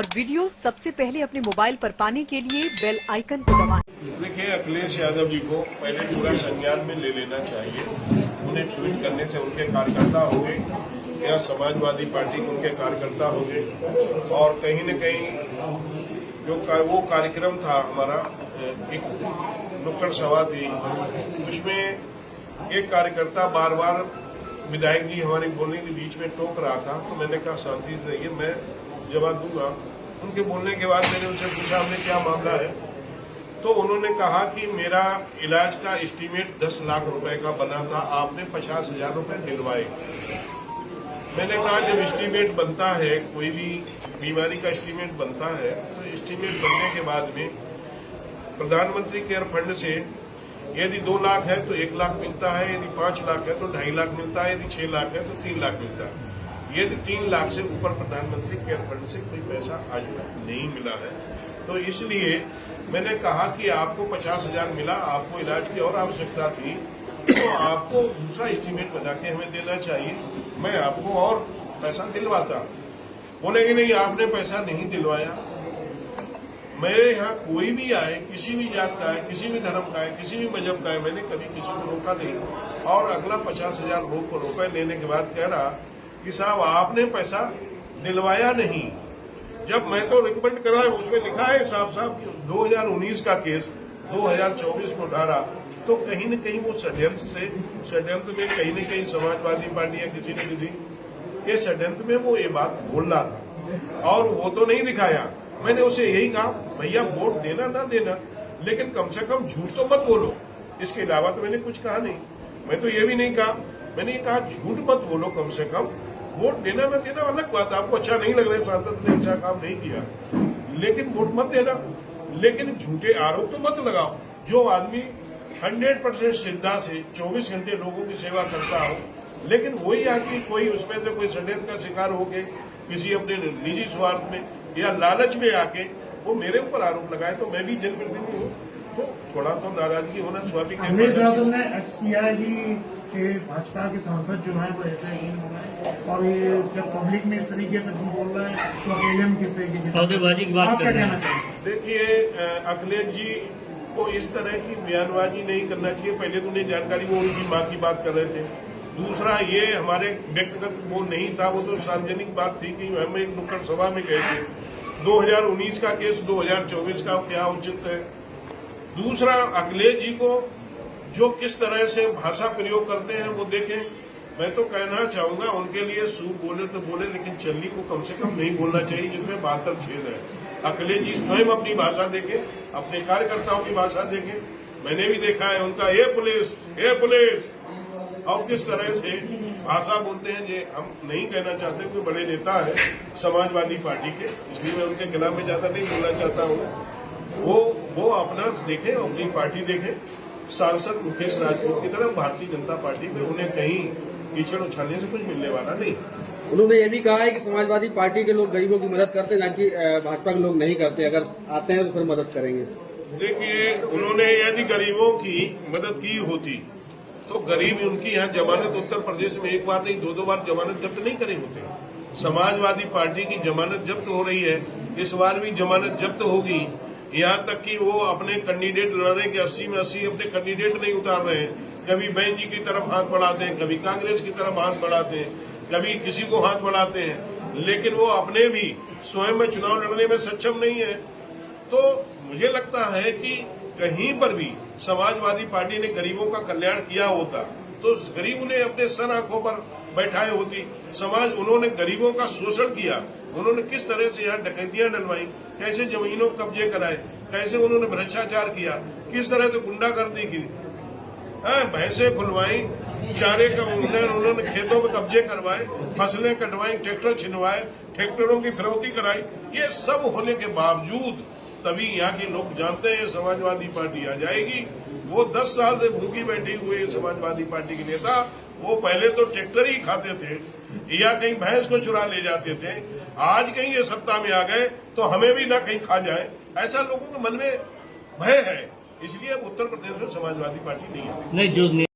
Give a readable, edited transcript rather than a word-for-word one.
और वीडियो सबसे पहले अपने मोबाइल पर पाने के लिए बेल आइकन को दबाएं। देखिए, अखिलेश यादव जी को पहले पूरा संज्ञान में ले लेना चाहिए। उन्हें ट्वीट करने से उनके कार्यकर्ता होंगे या समाजवादी पार्टी के उनके कार्यकर्ता होंगे, और कहीं न कहीं जो वो कार्यक्रम था हमारा, एक नुक्कड़ सभा थी, उसमें एक कार्यकर्ता बार बार विधायक जी हमारे बोलने के बीच में टोक रहा था। तो मैंने कहा शांति से रहिए, मैं जवाब दूंगा। उनके बोलने के बाद मैंने उनसे पूछा हमने क्या मामला है, तो उन्होंने कहा कि मेरा इलाज का एस्टीमेट 10 लाख रुपए का बना था, आपने 50,000 रुपए दिलवाए। मैंने कहा जब एस्टीमेट बनता है, कोई भी बीमारी का एस्टीमेट बनता है, तो एस्टीमेट बनने के बाद में प्रधानमंत्री केयर फंड से यदि 2 लाख है तो 1 लाख मिलता है, यदि 5 लाख है तो 2.5 लाख मिलता है, यदि 6 लाख है तो 3 लाख मिलता है। यदि 3 लाख से ऊपर प्रधानमंत्री केयर फंड से कोई पैसा आज तक नहीं मिला है, तो इसलिए मैंने कहा कि आपको 50,000 मिला, आपको इलाज की और आवश्यकता थी, तो आपको दूसरा एस्टीमेट बना के हमें देना चाहिए, मैं आपको और पैसा दिलवाता। बोले कि नहीं, आपने पैसा नहीं दिलवाया। मेरे यहाँ कोई भी आए, किसी भी जात का है, किसी भी धर्म का है, किसी भी मजहब का है, मैंने कभी किसी को रोका नहीं। और अगला 50,000 रुपए लेने के बाद कह रहा कि साहब आपने पैसा दिलवाया नहीं। जब मैं तो रिकमेंड करा, उसमें लिखा है साफ साफ 2019 का केस 2024 में उठा रहा, तो कहीं न कहीं वो षड्यंत्र में कहीं न कहीं समाजवादी पार्टी या किसी न किसी के षड्यंत्र में वो ये बात बोल रहा था, और वो तो नहीं दिखाया। मैंने उसे यही कहा, भैया वोट देना ना देना, लेकिन कम से कम झूठ तो मत बोलो। इसके अलावा तो मैंने कुछ कहा नहीं। मैं तो ये भी नहीं कहा, मैंने ये कहा झूठ मत बोलो, कम से कम वोट देना ना देना अलग बात, आपको अच्छा नहीं लग रहा है, सांसद ने अच्छा काम नहीं किया, लेकिन वोट मत देना। लेकिन झूठे आरोप तो मत लगाओ। जो आदमी 100% श्रद्धा से 24 घंटे लोगों की सेवा करता हो, लेकिन वही आदमी कोई उसमें से कोई षड्यंत्र का शिकार होके किसी अपने निजी स्वार्थ में या लालच में आके वो मेरे ऊपर आरोप लगाए, तो मैं भी जनप्रतिनिधि हूँ, तो थोड़ा तो नाराजगी होना स्वाभाविक है। अखिलेश यादव ने एक्स किया है कि भाजपा के सांसद चुनाव रहते और ये जब पब्लिक में इस तरीके से बोल रहे हैं तो अकेले में किस तरीके की सौदेबाजी की बात कर रहे हैं। देखिए, अखिलेश जी को इस तरह की बयानबाजी नहीं करना चाहिए। पहले तो उन्हें जानकारी, वो उनकी माँ की बात कर रहे थे। दूसरा, ये हमारे व्यक्तिगत वो नहीं था, वो तो सार्वजनिक बात थी कि हम एक नुक्कड़ सभा में गए थे। 2019 का केस 2024 का क्या उचित है। दूसरा, अखिलेश जी को जो किस तरह से भाषा प्रयोग करते हैं वो देखें। मैं तो कहना चाहूंगा, उनके लिए सूप बोले तो बोले, लेकिन चलनी को कम से कम नहीं बोलना चाहिए जिसमें 72 छेद है। अखिलेश जी स्वयं अपनी भाषा देखें, अपने कार्यकर्ताओं की भाषा देखें। मैंने भी देखा है उनका ए पुलिस, और किस तरह से भाषा बोलते हैं। ये हम नहीं कहना चाहते, कोई बड़े नेता है समाजवादी पार्टी के, इसलिए मैं उनके खिलाफ में ज्यादा नहीं बोलना चाहता हूँ। वो अपना देखें, अपनी पार्टी देखें। सांसद मुकेश राजपूत की तरफ भारतीय जनता पार्टी में उन्हें कहीं कीचड़ उछालने से कुछ मिलने वाला नहीं। उन्होंने ये भी कहा है कि समाजवादी पार्टी के लोग गरीबों की मदद करते हैं, जबकि भाजपा के लोग नहीं करते। अगर आते हैं तो फिर मदद करेंगे। देखिए, उन्होंने यदि गरीबों की मदद की होती तो गरीब उनकी यहाँ जमानत उत्तर प्रदेश में एक बार नहीं 2-2 बार जमानत जब्त नहीं करे होते। समाजवादी पार्टी की जमानत जब्त हो रही है, इस बार भी जमानत जब्त होगी। यहाँ तक कि वो अपने कैंडिडेट लड़ने के 80 में 80 अपने कैंडिडेट नहीं उतार रहे हैं। कभी बहन जी की तरफ हाथ बढ़ाते हैं, कभी कांग्रेस की तरफ हाथ बढ़ाते हैं, कभी किसी को हाथ बढ़ाते हैं, लेकिन वो अपने भी स्वयं में चुनाव लड़ने में सक्षम नहीं है। तो मुझे लगता है कि कहीं पर भी समाजवादी पार्टी ने गरीबों का कल्याण किया होता तो गरीब उन्हें अपने सर आंखों पर बैठाए होती। उन्होंने गरीबों का शोषण किया, उन्होंने किस तरह से यहाँ डकैतियां डलवाई, कैसे जमीनों कब्जे कराए, कैसे उन्होंने भ्रष्टाचार किया, किस तरह से गुंडागर्दी की, भैंसे खुलवाई, चारे का उन्होंने खेतों में कब्जे करवाए, फसलें कटवाई, ट्रैक्टर छिनवाए, ट्रैक्टरों की फिरौती कराई। ये सब होने के बावजूद तभी यहाँ के लोग जानते हैं समाजवादी पार्टी आ जाएगी। वो 10 साल से भूखी बैठी हुए समाजवादी पार्टी के नेता, वो पहले तो ट्रैक्टर ही खाते थे या कहीं भैंस को चुरा ले जाते थे। आज कहीं ये सत्ता में आ गए तो हमें भी ना कहीं खा जाए, ऐसा लोगों के मन में भय है। इसलिए अब उत्तर प्रदेश में समाजवादी पार्टी नहीं है।